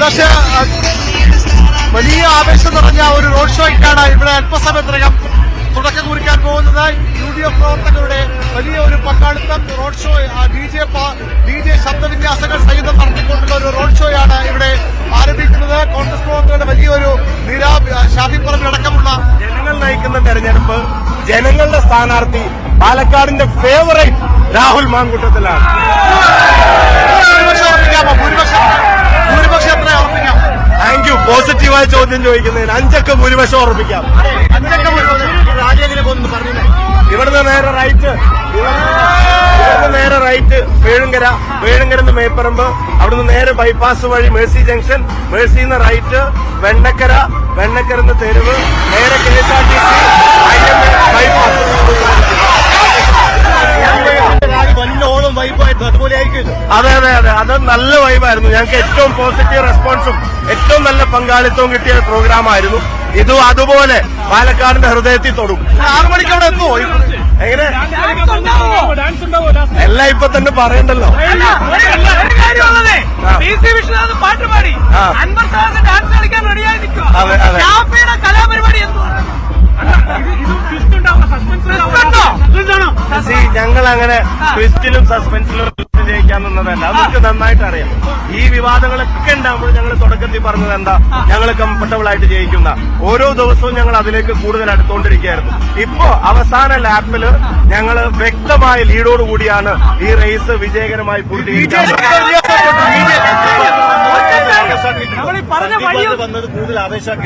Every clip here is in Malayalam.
പക്ഷേ വലിയ ആവേശം നിറഞ്ഞ ഒരു റോഡ് ഷോയ്ക്കാണ് ഇവിടെ അല്പസമയത്തിനകം തുടക്കം കുറിക്കാൻ പോകുന്നത്. UDF പ്രവർത്തകരുടെ വലിയ ഒരു പങ്കാളിത്തം റോഡ് ഷോ DJ ശബ്ദവിന്യാസങ്ങൾ സഹിതം നടത്തിക്കൊണ്ടുള്ള ഒരു റോഡ് ഷോയാണ് ഇവിടെ ആരംഭിക്കുന്നത്. കോൺഗ്രസ് പ്രവർത്തകരുടെ വലിയൊരു ഷാഫി പറമ്പിലടക്കമുള്ള ജനങ്ങൾ നയിക്കുന്ന തെരഞ്ഞെടുപ്പ് ജനങ്ങളുടെ സ്ഥാനാർത്ഥി പാലക്കാടിന്റെ ഫേവറേറ്റ് രാഹുൽ മാങ്കൂട്ടത്തിലാണ്. ഭൂരിപക്ഷം എത്ര ഉറപ്പിക്കാം? Thank you. പോസിറ്റീവായ ചോദ്യം ചോദിക്കുന്നതിന് 5 ഭൂരിപക്ഷം ഉറപ്പിക്കാം. ഇവിടുന്ന് നേരെ റൈറ്റ് വേഴുങ്കര മേപ്പറമ്പ്, അവിടുന്ന് നേരെ ബൈപ്പാസ് വഴി മേഴ്സി ജംഗ്ഷൻ, മേഴ്സിന്ന് റൈറ്റ് വെണ്ണക്കരന്ന് തെരുവ്, നേരെ KSRTC ബൈപ്പാസ്. അതെ അത് നല്ല വൈബായിരുന്നു. ഞങ്ങൾക്ക് ഏറ്റവും പോസിറ്റീവ് റെസ്പോൺസും ഏറ്റവും നല്ല പങ്കാളിത്തവും കിട്ടിയ പ്രോഗ്രാമായിരുന്നു. ഇതും അതുപോലെ പാലക്കാടിന്റെ ഹൃദയത്തിൽ തൊടും. 6 മണിക്ക് അവിടെ എത്തുമോ? എങ്ങനെ എല്ലാം ഇപ്പൊ തന്നെ പറയണ്ടല്ലോ. ഞങ്ങൾ അങ്ങനെ ട്വിസ്റ്റിലും സസ്പെൻസിലും ജയിക്കാൻ നിന്നതല്ല. നമുക്ക് നന്നായിട്ട് അറിയാം. ഈ വിവാദങ്ങളൊക്കെ ഉണ്ടാകുമ്പോൾ ഞങ്ങൾ തുടക്കത്തിൽ പറഞ്ഞത് എന്താ, ഞങ്ങൾ കംഫർട്ടബിൾ ആയിട്ട് ജയിക്കുന്ന. ഓരോ ദിവസവും ഞങ്ങൾ അതിലേക്ക് കൂടുതൽ അടുത്തുകൊണ്ടിരിക്കുകയായിരുന്നു. ഇപ്പോ അവസാന ലാപ്പില് ഞങ്ങൾ വ്യക്തമായ ലീഡോടുകൂടിയാണ് ഈ റേസ് വിജയകരമായി പൂർത്തീകരിച്ചത്.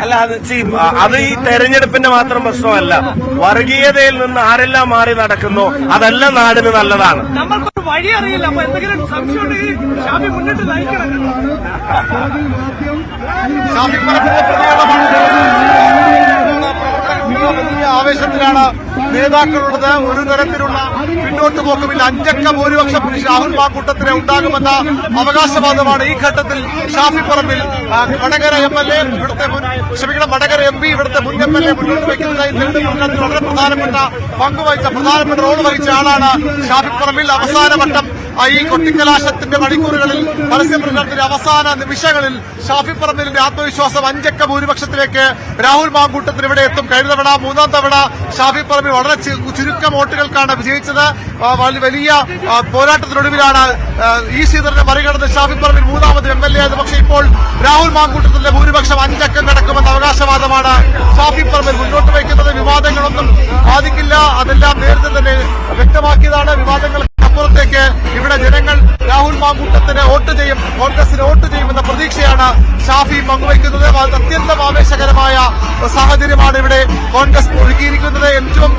അല്ല അത് ഈ തെരഞ്ഞെടുപ്പിന്റെ മാത്രം പ്രശ്നമല്ല. വർഗീയതയിൽ നിന്ന് ആരെല്ലാം മാറി നടക്കുന്നോ അതെല്ലാം നാടിന് നല്ലതാണ്. നമ്മൾക്കൊരു വഴി അറിയില്ല. അപ്പൊ എന്തെങ്കിലും സംശയം ഉണ്ടെങ്കിൽ ഷാഫി മുന്നിട്ട് നയിക്കണം. വലിയ ആവേശത്തിലാണ് നേതാക്കളുള്ളത്. ഒരു തരത്തിലുള്ള പിന്നോട്ട് പോക്കുമില്ല. 5 ഭൂരിപക്ഷം രാഹുൽ മാങ്കൂട്ടത്തിന് ഉണ്ടാകുമെന്ന അവകാശവാദമാണ് ഈ ഘട്ടത്തിൽ ഷാഫി പറമ്പിൽ വടകര MLA വടകര MP ഇവിടുത്തെ മുൻ MLA മുന്നോട്ട് വയ്ക്കുന്നതായി തെരഞ്ഞെടുപ്പിൽ വളരെ പ്രധാനപ്പെട്ട പ്രധാനപ്പെട്ട റോൾ വഹിച്ച ആളാണ് ഷാഫി പറമ്പിൽ. അവസാനവട്ടം ഈ കൊട്ടിക്കലാശത്തിന്റെ മണിക്കൂറുകളിൽ പരസ്യപ്രചരണത്തിന്റെ അവസാന നിമിഷങ്ങളിൽ ഷാഫി പറമ്പിലിന്റെ ആത്മവിശ്വാസം 5 ഭൂരിപക്ഷത്തിലേക്ക് രാഹുൽ മാങ്കൂട്ടത്തിന് ഇവിടെ എത്തും. കഴിഞ്ഞ തവണ 3ാം തവണ ഷാഫി പറമ്പിൽ വളരെ ചുരുക്കം വോട്ടുകൾക്കാണ് വിജയിച്ചത്. വലിയ പോരാട്ടത്തിനൊടുവിലാണ് ഈ ശ്രീധരനെ മറികടന്ന് ഷാഫി പറമ്പിൽ 3ാമത് MLA ആയത്. പക്ഷേ ഇപ്പോൾ രാഹുൽ മാങ്കൂട്ടത്തിന്റെ ഭൂരിപക്ഷം 5 കടക്കുമെന്ന അവകാശവാദമാണ് ഷാഫി പറമ്പിൽ മുന്നോട്ട് വയ്ക്കുന്നത്. വിവാദങ്ങളൊന്നും ബാധിക്കില്ല, അതെല്ലാം നേരത്തെ തന്നെ വ്യക്തമാക്കിയതാണ്. വിവാദങ്ങൾ അപ്പുറത്തേക്ക് ഇവിടെ ജനങ്ങൾ രാഹുൽ മാങ്കൂട്ടത്തിന് വോട്ട് ചെയ്യും, കോൺഗ്രസിന് വോട്ട് ചെയ്യുമെന്ന പ്രതീക്ഷയാണ് ഷാഫി പങ്കുവയ്ക്കുന്നത്. അത്യന്തം ആവേശകരമായ സാഹചര്യമാണ് ഇവിടെ കോൺഗ്രസ് ഒരുക്കിയിരിക്കുന്നത്. ഏറ്റവും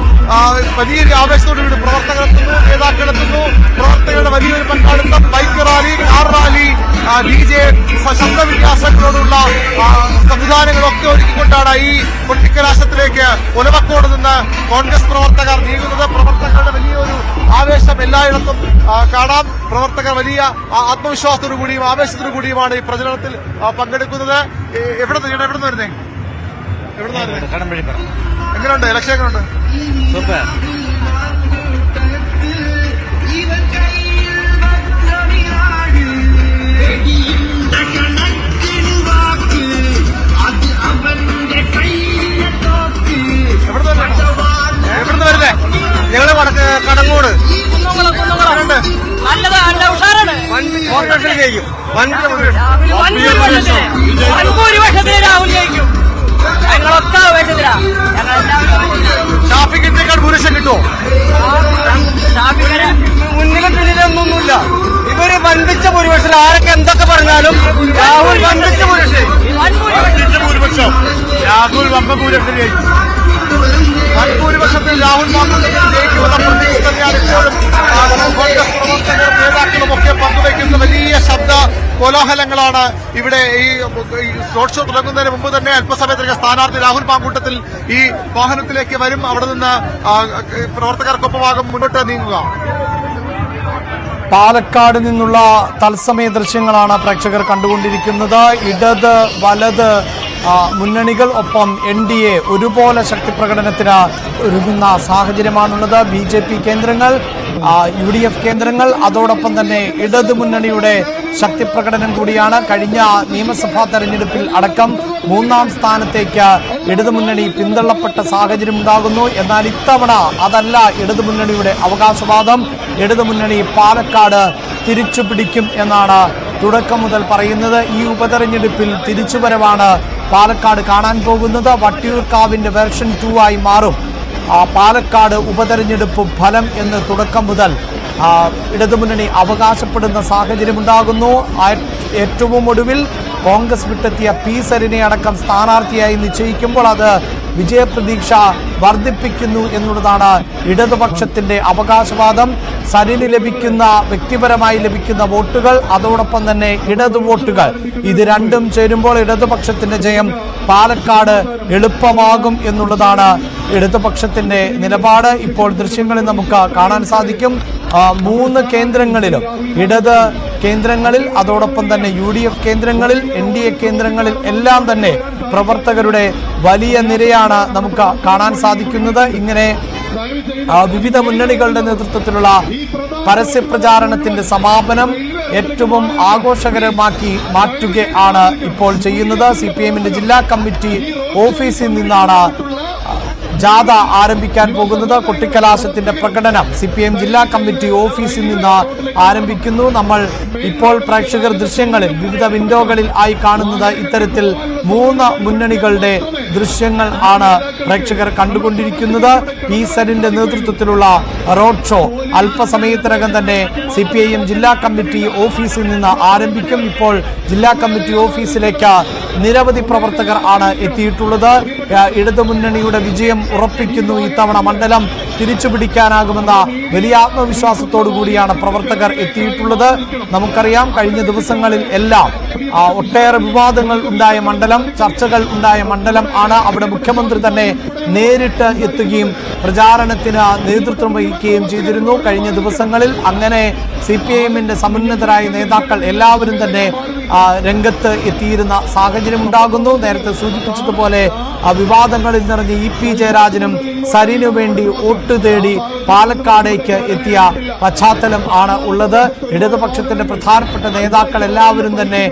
വലിയൊരു ആവേശത്തോടുകൂടി പ്രവർത്തകരെത്തുന്നു, നേതാക്കളെത്തുന്നു. പ്രവർത്തകരുടെ വലിയൊരു പങ്കാളിത്തം, bike rally, car rally, DJ ശബ്ദവിന്യാസങ്ങളോടുള്ള സംവിധാനങ്ങളൊക്കെ ഒരുക്കിക്കൊണ്ടാണ് ഈ കൊട്ടിക്കലാശത്തിലേക്ക് ഒലവക്കോട് നിന്ന് കോൺഗ്രസ് പ്രവർത്തകർ നീങ്ങുന്നത്. പ്രവർത്തകരുടെ വലിയൊരു ആവേശം എല്ലായിടത്തും കാണാം. പ്രവർത്തകർ വലിയ ആത്മവിശ്വാസത്തോടു കൂടിയും ആവേശത്തോടു കൂടിയുമാണ് ഈ പ്രചരണത്തിൽ പങ്കെടുക്കുന്നത്. എവിടെ വരുന്നേ? എങ്ങനെയുണ്ട് ഇലക്ഷൻ? എങ്ങനെയുണ്ട്? സൂപ്പർ. എവിടുന്ന് വരുന്നേ? ഞങ്ങള് കടങ്ങോട്. ഷാഫിക്കിന്റെക്കാൾ ഭൂരിപക്ഷം കിട്ടുമോ? മുന്നിലും പിന്നിലൊന്നുമില്ല. ഇവര് വൻപിച്ച ഭൂരിപക്ഷം. ആരൊക്കെ എന്തൊക്കെ പറഞ്ഞാലും രാഹുൽ വൻപിച്ച ഭൂരിപക്ഷം. രാഹുൽ വമ്പ ഭൂരിപക്ഷം ജയിക്കും. ഭൂരിപക്ഷത്തിൽ രാഹുൽ മാങ്കൂട്ടത്തിൽ ജയിക്കുമെന്ന പ്രതീക്ഷ തന്നെയാണ് ഇപ്പോഴും കോൺഗ്രസ് പ്രവർത്തകരും നേതാക്കളും ഒക്കെ പങ്കുവയ്ക്കുന്ന. വലിയ ശബ്ദ കോലാഹലങ്ങളാണ് ഇവിടെ. ഈ റോഡ് ഷോ തുടങ്ങുന്നതിന് മുമ്പ് തന്നെ അല്പസമയത്തിലേക്ക് സ്ഥാനാർത്ഥി രാഹുൽ മാങ്കൂട്ടത്തിൽ ഈ വാഹനത്തിലേക്ക് വരും. അവിടെ നിന്ന് പ്രവർത്തകർക്കൊപ്പമാകും മുന്നോട്ട് നീങ്ങുക. പാലക്കാട് നിന്നുള്ള തത്സമയ ദൃശ്യങ്ങളാണ് പ്രേക്ഷകർ കണ്ടുകൊണ്ടിരിക്കുന്നത്. ഇടത് വലത് മുന്നണികൾ ഒപ്പം NDA ഒരുപോലെ ശക്തിപ്രകടനത്തിന് ഒരുങ്ങുന്ന സാഹചര്യമാണുള്ളത്. BJP കേന്ദ്രങ്ങൾ UDF കേന്ദ്രങ്ങൾ, അതോടൊപ്പം തന്നെ ഇടതുമുന്നണിയുടെ ശക്തിപ്രകടനം കൂടിയാണ്. കഴിഞ്ഞ നിയമസഭാ തെരഞ്ഞെടുപ്പിൽ അടക്കം 3ാം സ്ഥാനത്തേക്ക് ഇടതുമുന്നണി പിന്തള്ളപ്പെട്ട സാഹചര്യം ഉണ്ടാകുന്നു. എന്നാൽ ഇത്തവണ അതല്ല ഇടതുമുന്നണിയുടെ അവകാശവാദം. ഇടതുമുന്നണി പാലക്കാട് തിരിച്ചു പിടിക്കും എന്നാണ് തുടക്കം മുതൽ പറയുന്നത്. ഈ ഉപതെരഞ്ഞെടുപ്പിൽ തിരിച്ചുവരവാണ് പാലക്കാട് കാണാൻ പോകുന്നത്. വട്ടിയൂർക്കാവിന്റെ വെർഷൻ 2 ആയി മാറും പാലക്കാട് ഉപതെരഞ്ഞെടുപ്പ് ഫലം എന്ന് തുടക്കം മുതൽ ഇടതുമുന്നണി അവകാശപ്പെടുന്ന സാഹചര്യമുണ്ടാകുന്നു. ഏറ്റവും ഒടുവിൽ കോൺഗ്രസ് വിട്ടെത്തിയ പി സരിനെ അടക്കം സ്ഥാനാർത്ഥിയായി നിശ്ചയിക്കുമ്പോൾ അത് വിജയപ്രതീക്ഷ വർദ്ധിപ്പിക്കുന്നു എന്നുള്ളതാണ് ഇടതുപക്ഷത്തിന്റെ അവകാശവാദം. സരിന് ലഭിക്കുന്ന വ്യക്തിപരമായി ലഭിക്കുന്ന വോട്ടുകൾ, അതോടൊപ്പം തന്നെ ഇടതു വോട്ടുകൾ, ഇത് രണ്ടും ചേരുമ്പോൾ ഇടതുപക്ഷത്തിന്റെ ജയം പാലക്കാട് എളുപ്പമാകും എന്നുള്ളതാണ് ഇടതുപക്ഷത്തിന്റെ നിലപാട്. ഇപ്പോൾ ദൃശ്യങ്ങളിൽ നമുക്ക് കാണാൻ സാധിക്കും 3 കേന്ദ്രങ്ങളിലും, ഇടത് കേന്ദ്രങ്ങളിൽ, അതോടൊപ്പം തന്നെ UDF കേന്ദ്രങ്ങളിൽ, NDA കേന്ദ്രങ്ങളിൽ എല്ലാം തന്നെ പ്രവർത്തകരുടെ വലിയ നിരയാണ് നമുക്ക് കാണാൻ സാധിക്കുന്നത്. ഇങ്ങനെ വിവിധ മുന്നണികളുടെ നേതൃത്വത്തിലുള്ള പരസ്യപ്രചാരണത്തിന്റെ സമാപനം ഏറ്റവും ആഘോഷകരമാക്കി മാറ്റുകയാണ് ഇപ്പോൾ ചെയ്യുന്നത്. CPM-ന്റെ ജില്ലാ കമ്മിറ്റി ഓഫീസിൽ നിന്നാണ് ജാഥ ആരംഭിക്കാൻ പോകുന്നത്. കൊട്ടിക്കലാശത്തിന്റെ പ്രകടനം CPM ജില്ലാ കമ്മിറ്റി ഓഫീസിൽ നിന്ന് ആരംഭിക്കുന്നു. നമ്മൾ ഇപ്പോൾ പ്രേക്ഷകർ ദൃശ്യങ്ങളിൽ വിവിധ വിൻഡോകളിൽ ആയി കാണുന്നത് ഇത്തരത്തിൽ 3 മുന്നണികളുടെ ദൃശ്യങ്ങൾ ആണ് പ്രേക്ഷകർ കണ്ടുകൊണ്ടിരിക്കുന്നത്. പി സരിന്റെ നേതൃത്വത്തിലുള്ള റോഡ് ഷോ അല്പസമയത്തിനകം തന്നെ CPIM ജില്ലാ കമ്മിറ്റി ഓഫീസിൽ നിന്ന് ആരംഭിക്കും. ഇപ്പോൾ ജില്ലാ കമ്മിറ്റി ഓഫീസിലേക്ക് നിരവധി പ്രവർത്തകർ ആണ് എത്തിയിട്ടുള്ളത്. ഇടതുമുന്നണിയുടെ വിജയം ഉറപ്പിക്കുന്നു. ഇത്തവണ മണ്ഡലം തിരിച്ചുപിടിക്കാനാകുമെന്ന വലിയ ആത്മവിശ്വാസത്തോടു കൂടിയാണ് പ്രവർത്തകർ എത്തിയിട്ടുള്ളത്. നമുക്കറിയാം, കഴിഞ്ഞ ദിവസങ്ങളിൽ എല്ലാം ഒട്ടേറെ വിവാദങ്ങൾ ഉണ്ടായ മണ്ഡലം, ചർച്ചകൾ ഉണ്ടായ മണ്ഡലം ആണ്. അവിടെ മുഖ്യമന്ത്രി തന്നെ നേരിട്ട് എത്തുകയും പ്രചാരണത്തിന് നേതൃത്വം വഹിക്കുകയും ചെയ്തിരുന്നു കഴിഞ്ഞ ദിവസങ്ങളിൽ. അങ്ങനെ CPIM-ന്റെ സമുന്നതരായ നേതാക്കൾ എല്ലാവരും തന്നെ രംഗത്ത് എത്തിയിരുന്ന സാഹചര്യം ഉണ്ടാകുന്നു. നേരത്തെ സൂചിപ്പിച്ചതുപോലെ വിവാദങ്ങളിൽ നിറഞ്ഞ EP ജയരാജനും സരിനു വേണ്ടി വോട്ട് തേടി പാലക്കാടേക്ക് എത്തിയ പശ്ചാത്തലം ആണ് ഉള്ളത്. ഇടതുപക്ഷത്തിന്റെ പ്രധാനപ്പെട്ട നേതാക്കൾ എല്ലാവരും തന്നെ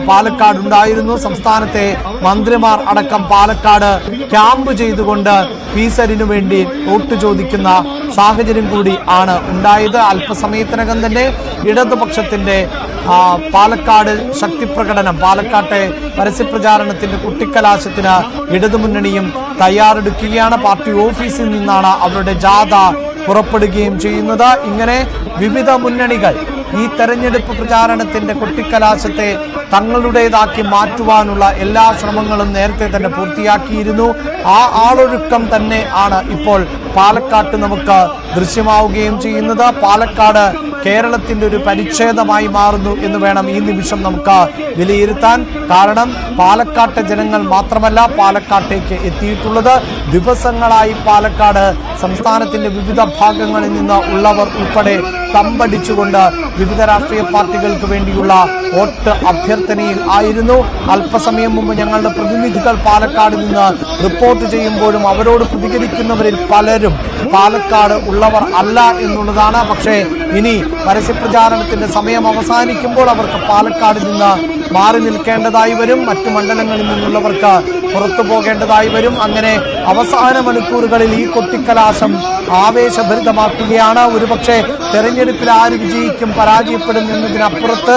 പാലക്കാട് ഉണ്ടായിരുന്നു. സംസ്ഥാനത്തെ മന്ത്രിമാർ അടക്കം പാലക്കാട് ക്യാമ്പ് ചെയ്തുകൊണ്ട് പി സരിനു വേണ്ടി വോട്ട് ചോദിക്കുന്ന സാഹചര്യം കൂടി ആണ് ഉണ്ടായത്. അല്പസമയത്തിനകം തന്നെ ഇടതുപക്ഷത്തിന്റെ പാലക്കാട് ശക്തിപ്രകടനം, പാലക്കാട്ടെ പരസ്യപ്രചാരണത്തിന്റെ കുട്ടിക്കലാശത്തിന് ഇടതുമുന്നണിയും തയ്യാറെടുക്കുകയാണ്. പാർട്ടി ഓഫീസിൽ നിന്നാണ് അവരുടെ ജാഥ പുറപ്പെടുകയും ചെയ്യുന്നത്. ഇങ്ങനെ വിവിധ മുന്നണികൾ ഈ തെരഞ്ഞെടുപ്പ് പ്രചാരണത്തിന്റെ കുട്ടിക്കലാശത്തെ തങ്ങളുടേതാക്കി മാറ്റുവാനുള്ള എല്ലാ ശ്രമങ്ങളും നേരത്തെ തന്നെ പൂർത്തിയാക്കിയിരുന്നു. ആ ആളൊഴുക്കം തന്നെ ആണ് ഇപ്പോൾ പാലക്കാട്ട് നമുക്ക് ദൃശ്യമാവുകയും ചെയ്യുന്നത്. പാലക്കാട് കേരളത്തിന്റെ ഒരു പരിച്ഛേദമായി മാറുന്നു എന്ന് വേണം ഈ നിമിഷം നമുക്ക് വിലയിരുത്താൻ. കാരണം പാലക്കാട്ടെ ജനങ്ങൾ മാത്രമല്ല പാലക്കാട്ടേക്ക് എത്തിയിട്ടുള്ളത്. ദിവസങ്ങളായി പാലക്കാട് സംസ്ഥാനത്തിന്റെ വിവിധ ഭാഗങ്ങളിൽ നിന്ന് ഉള്ളവർ ഉൾപ്പെടെ തമ്പടിച്ചുകൊണ്ട് വിവിധ രാഷ്ട്രീയ പാർട്ടികൾക്ക് വേണ്ടിയുള്ള വോട്ട് അഭ്യർത്ഥനയിൽ ആയിരുന്നു. അല്പസമയം മുമ്പ് ഞങ്ങളുടെ പ്രതിനിധികൾ പാലക്കാട് നിന്ന് റിപ്പോർട്ട് ചെയ്യുമ്പോഴും അവരോട് പ്രതികരിക്കുന്നവരിൽ പലരും പാലക്കാട് ഉള്ളവർ അല്ല എന്നുള്ളതാണ്. പക്ഷേ ഇനി പരസ്യപ്രചാരണത്തിന്റെ സമയം അവസാനിക്കുമ്പോൾ അവർക്ക് പാലക്കാട് നിന്ന് മാറി നിൽക്കേണ്ടതായി വരും. മറ്റു മണ്ഡലങ്ങളിൽ നിന്നുള്ളവർക്ക് പുറത്തു പോകേണ്ടതായി വരും. അങ്ങനെ അവസാന മണിക്കൂറുകളിൽ ഈ കൊട്ടിക്കലാശം ആവേശഭരിതമാക്കുകയാണ്. ഒരുപക്ഷെ തെരഞ്ഞെടുപ്പിൽ ആര് വിജയിക്കും പരാജയപ്പെടും എന്നതിനപ്പുറത്ത്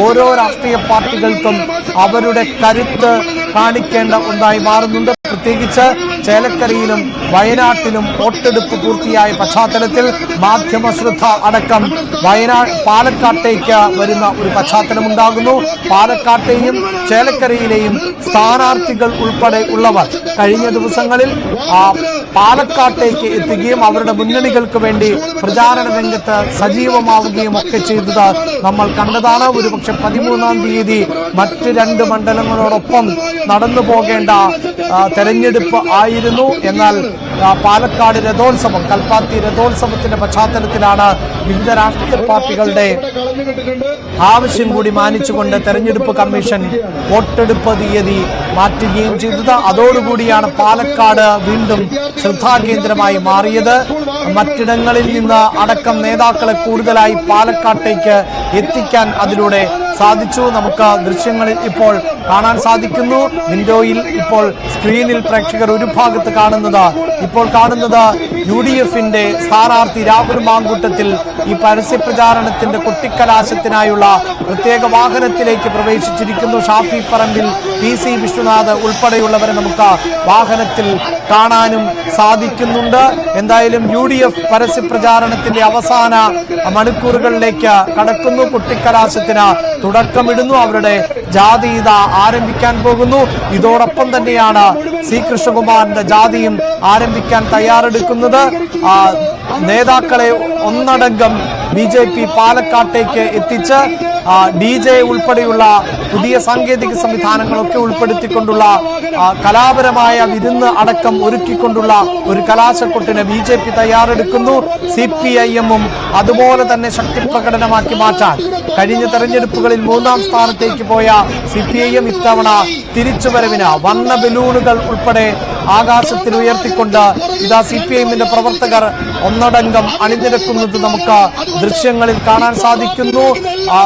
ഓരോ രാഷ്ട്രീയ പാർട്ടികൾക്കും അവരുടെ കരുത്ത് കാണിക്കേണ്ട ഒന്നായി മാറുന്നുണ്ട്. പ്രത്യേകിച്ച് ചേലക്കരയിലും വയനാട്ടിലും വോട്ടെടുപ്പ് പൂർത്തിയായ പശ്ചാത്തലത്തിൽ മാധ്യമ ശ്രദ്ധ അടക്കം പാലക്കാട്ടേക്ക് വരുന്ന ഒരു പശ്ചാത്തലമുണ്ടാകുന്നു. പാലക്കാട്ടെയും ചേലക്കരയിലെയും സ്ഥാനാർത്ഥികൾ ഉൾപ്പെടെ ഉള്ളവർ കഴിഞ്ഞ ദിവസങ്ങളിൽ പാലക്കാട്ടേക്ക് എത്തുകയും അവരുടെ മുന്നണികൾക്ക് വേണ്ടി പ്രചാരണ രംഗത്ത് സജീവമാവുകയും ഒക്കെ ചെയ്തത് നമ്മൾ കണ്ടതാണ്. ഒരുപക്ഷെ 13-ാം തീയതി മറ്റ് 2 മണ്ഡലങ്ങളോടൊപ്പം നടന്നു പോകേണ്ട തെരഞ്ഞെടുപ്പ് ആയിരുന്നു. എന്നാൽ പാലക്കാട് രഥോത്സവം, കൽപ്പാത്തി രഥോത്സവത്തിന്റെ പശ്ചാത്തലത്തിലാണ് വിവിധ രാഷ്ട്രീയ പാർട്ടികളുടെ ആവശ്യം കൂടി മാനിച്ചുകൊണ്ട് തെരഞ്ഞെടുപ്പ് കമ്മീഷൻ വോട്ടെടുപ്പ് തീയതി മാറ്റുകയും ചെയ്തത്. അതോടുകൂടിയാണ് പാലക്കാട് വീണ്ടും ശ്രദ്ധാകേന്ദ്രമായി മാറിയത്. മറ്റിടങ്ങളിൽ നിന്ന് അടക്കം നേതാക്കളെ കൂടുതലായി പാലക്കാട്ടേക്ക് എത്തിക്കാൻ അതിലൂടെ സാധിച്ചു. നമുക്ക് ദൃശ്യങ്ങളിൽ ഇപ്പോൾ കാണാൻ സാധിക്കുന്നു. വിൻഡോയിൽ ഇപ്പോൾ സ്ക്രീനിൽ പ്രേക്ഷകർ ഒരു ഭാഗത്ത് ഇപ്പോൾ കാണുന്നത് UDFന്റെ സ്ഥാനാർത്ഥി രാഹുൽ മാങ്കൂട്ടത്തിൽ ഈ പരസ്യ പ്രചാരണത്തിന്റെ കൊട്ടിക്കലാശത്തിനായുള്ള പ്രത്യേക വാഹനത്തിലേക്ക് പ്രവേശിച്ചിരിക്കുന്നു. ഷാഫി പറമ്പിൽ, PC വിശ്വനാഥ് ഉൾപ്പെടെയുള്ളവരെ നമുക്ക് വാഹനത്തിൽ കാണാനും സാധിക്കുന്നുണ്ട്. എന്തായാലും UDF പരസ്യ പ്രചാരണത്തിന്റെ അവസാന മണിക്കൂറുകളിലേക്ക് കടക്കുന്നു. കൊട്ടിക്കലാശത്തിന് തുടക്കമിടുന്നു. അവരുടെ ജാഥീയത ആരംഭിക്കാൻ പോകുന്നു. ഇതോടൊപ്പം തന്നെയാണ് C കൃഷ്ണകുമാറിന്റെ ജാഥയും ആരംഭിക്കാൻ തയ്യാറെടുക്കുന്നത്. നേതാക്കളെ ഒന്നടങ്കം BJP പാലക്കാട്ടേക്ക് എത്തിച്ച് DJ ഉൾപ്പെടെയുള്ള പുതിയ സാങ്കേതിക സംവിധാനങ്ങളൊക്കെ ഉൾപ്പെടുത്തിക്കൊണ്ടുള്ള കലാപരമായ വിരുന്ന് അടക്കം ഒരുക്കിക്കൊണ്ടുള്ള ഒരു കലാശക്കൊട്ടിന് BJP തയ്യാറെടുക്കുന്നു. CPIM-ഉം അതുപോലെ തന്നെ ശക്തിപ്രകടനമാക്കി മാറ്റാൻ കഴിഞ്ഞ തെരഞ്ഞെടുപ്പുകളിൽ 3ാം സ്ഥാനത്തേക്ക് പോയ CPIM ഇത്തവണ തിരിച്ചുവരവിന് വർണ്ണ ബലൂണുകൾ ഉൾപ്പെടെ ആകാശത്തിൽ ഉയർത്തിക്കൊണ്ട് ഇതാ CPIM-ന്റെ പ്രവർത്തകർ ഒന്നടങ്കം അണിനിരക്കുന്നത് നമുക്ക് ദൃശ്യങ്ങളിൽ കാണാൻ സാധിക്കുന്നു.